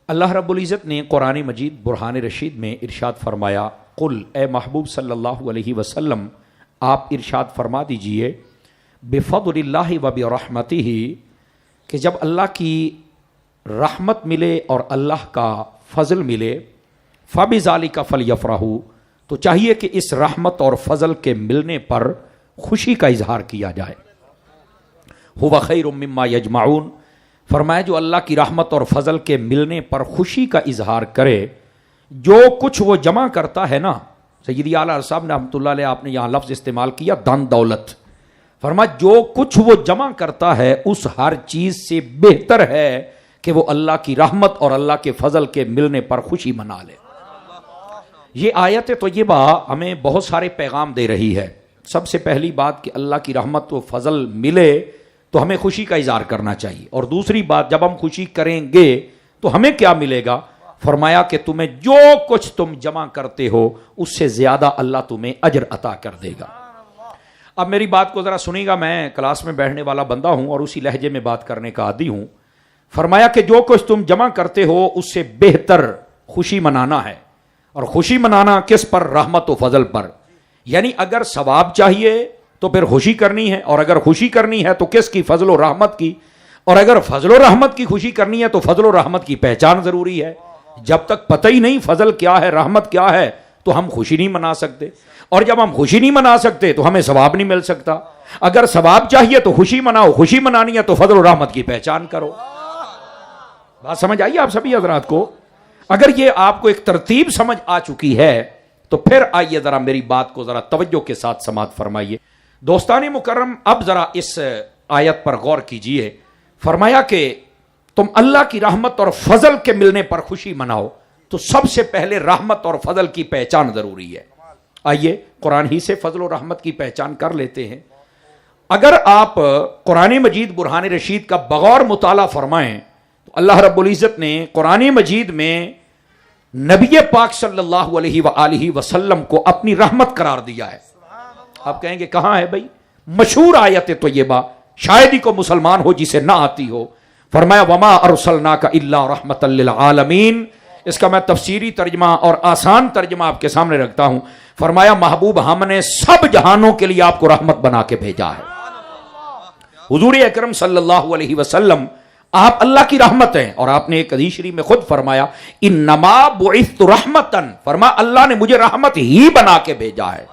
अल्लाह रब्बुल इज़्ज़त ने कुरान मजीद बुरहान रशीद में इरशाद फरमाया, कुल ए महबूब सल्लल्लाहु अलैहि वसल्लम आप इरशाद फरमा दीजिए बिफ़द्लिल्लाहि व बिरहमतिही कि जब अल्लाह की रहमत मिले और अल्लाह का फ़ज़ल मिले फ़बिज़ालिका फ़लयफ़रहू तो चाहिए कि इस रहमत और फ़ज़ल के मिलने पर खुशी का इजहार किया जाए। हुवा खैरुम मिम्मा यजमाऊन फरमाया जो अल्लाह की रहमत और फ़ज़ल के मिलने पर खुशी का इजहार करे, जो कुछ वो जमा करता है ना, सय्यदी आला साहब ने रहमतुल्लाह अलैह आपने यहाँ लफ्ज़ इस्तेमाल किया धन दौलत, फरमाया जो कुछ वो जमा करता है उस हर चीज़ से बेहतर है कि वो अल्लाह की रहमत और अल्लाह के फ़ज़ल के मिलने पर खुशी मना ले। ये आयत तय्यबा हमें बहुत सारे पैगाम दे रही है। सबसे पहली बात कि अल्लाह की रहमत व फ़ज़ल मिले तो हमें खुशी का इज़हार करना चाहिए, और दूसरी बात जब हम खुशी करेंगे तो हमें क्या मिलेगा, फरमाया कि तुम्हें जो कुछ तुम जमा करते हो उससे ज़्यादा अल्लाह तुम्हें अजर अता कर देगा। अब मेरी बात को ज़रा सुनिएगा, मैं क्लास में बैठने वाला बंदा हूँ और उसी लहजे में बात करने का आदी हूँ। फरमाया कि जो कुछ तुम जमा करते हो उससे बेहतर खुशी मनाना है, और खुशी मनाना किस पर, रहमत व फ़ज़ल पर। यानी अगर सवाब चाहिए तो फिर खुशी करनी है, और अगर खुशी करनी है तो किसकी, फ़ज़ल व रहमत की, और अगर फ़ज़ल व रहमत की खुशी करनी है तो फ़ज़ल व रहमत की पहचान ज़रूरी है। जब तक पता ही नहीं फ़ज़ल क्या है, रहमत क्या है, तो हम खुशी नहीं मना सकते, और जब हम खुशी नहीं मना सकते तो हमें सवाब नहीं मिल सकता। अगर सवाब चाहिए तो खुशी मनाओ, खुशी मनानी है तो फ़ज़ल व रहमत की पहचान करो। बात समझ आई आप सभी हज़रात को? अगर ये आपको एक तरतीब समझ आ चुकी है तो फिर आइए ज़रा मेरी बात को ज़रा तवज्जो के साथ समाअत फरमाइए। दोस्तानी मुकर्रम, अब ज़रा इस आयत पर गौर कीजिए। फरमाया कि तुम अल्लाह की रहमत और फ़ज़ल के मिलने पर खुशी मनाओ, तो सबसे पहले रहमत और फ़ज़ल की पहचान ज़रूरी है। आइए कुरान ही से फ़ज़ल और रहमत की पहचान कर लेते हैं। अगर आप कुरान मजीद बुरहान रशीद का बगौर मुताला फरमाएं तो अल्लाह रब्बुल इज़्ज़त ने कुरान मजीद में नबी पाक सल्लल्लाहु अलैहि वसल्लम को अपनी रहमत करार दिया है। आप कहेंगे कहां है भाई? मशहूर आयत तय्यबा, शायद ही को मुसलमान हो जिसे ना आती हो। फरमाया वमा अरसलनाका इल्ला रहमतल लिल आलमीन। इसका मैं तफसीरी तर्जमा और आसान तर्जमा आपके सामने रखता हूं। फरमाया महबूब हमने सब जहानों के लिए आपको रहमत बना के भेजा है। हुजूर अकरम सल्लल्लाहु अलैहि वसल्लम आप अल्लाह की रहमत हैं, और आपने एक हदीस शरीफ में खुद फरमाया इन्नमा बुइस्तु रहमतन, फरमा अल्लाह ने मुझे रहमत ही बना के भेजा है।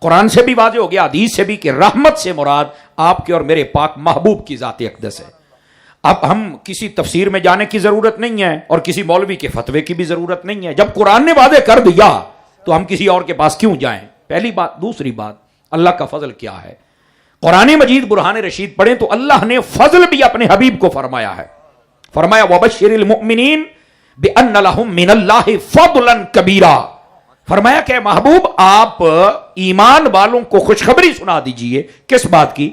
कुरान से भी वाज़ेह हो गया, हदीस से भी, कि रहमत से मुराद आपके और मेरे पाक महबूब की ज़ात अक़दस है। अब हम किसी तफसीर में जाने की जरूरत नहीं है और किसी मौलवी के फतवे की भी जरूरत नहीं है। जब कुरान ने वादे कर दिया तो हम किसी और के पास क्यों जाएं? पहली बात। दूसरी बात, अल्लाह का फजल क्या है? कुरान मजीद बुरहान रशीद पढ़ें तो अल्लाह ने फजल भी अपने हबीब को फरमाया है। फरमाया वबश्शिरिल मुमिनीन बिअन्न लहुम मिनल्लाहि फदलन कबीरा। फरमाया कि महबूब आप ईमान वालों को खुशखबरी सुना दीजिए। किस बात की?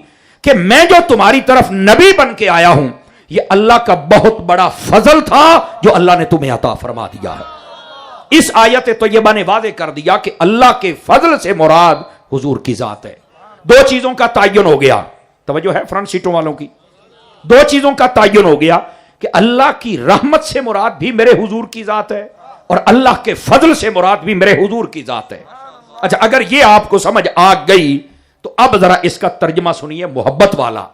कि मैं जो तुम्हारी तरफ नबी बन के आया हूं ये अल्लाह का बहुत बड़ा फजल था जो अल्लाह ने तुम्हें अता फरमा दिया है। इस आयत तय्यबा ने वादे कर दिया कि अल्लाह के फजल से मुराद हुजूर की जात है। दो चीजों का ताय्युन हो गया। तवज्जो है फ्रंट सीटों वालों की? दो चीजों का ताय्युन हो गया कि अल्लाह की रहमत से मुराद भी मेरे हुजूर की जात है और अल्लाह के फजल से मुराद भी मेरे हुजूर की जात है। अच्छा, अगर ये आपको समझ आ गई तो अब जरा इसका तर्जमा सुनिए मोहब्बत वाला।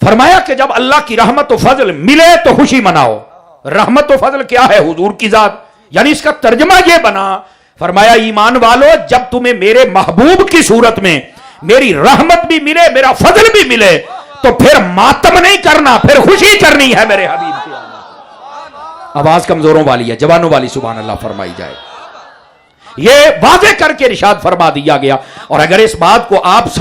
फरमाया कि जब अल्लाह की रहमत व फजल मिले तो खुशी मनाओ। रहमत व फजल क्या है? हुजूर की जात। यानी इसका तर्जमा यह बना, फरमाया ईमान वालों जब तुम्हें मेरे महबूब की सूरत में मेरी रहमत भी मिले, मेरा फजल भी मिले, तो फिर मातम नहीं करना, फिर खुशी करनी है मेरे हबीब की। आवाज कमजोरों वाली है, जवानों वाली सुभान अल्लाह फरमाई जाए। ये वाज़ेह करके इरशाद फरमा दिया गया। और अगर इस बात को आप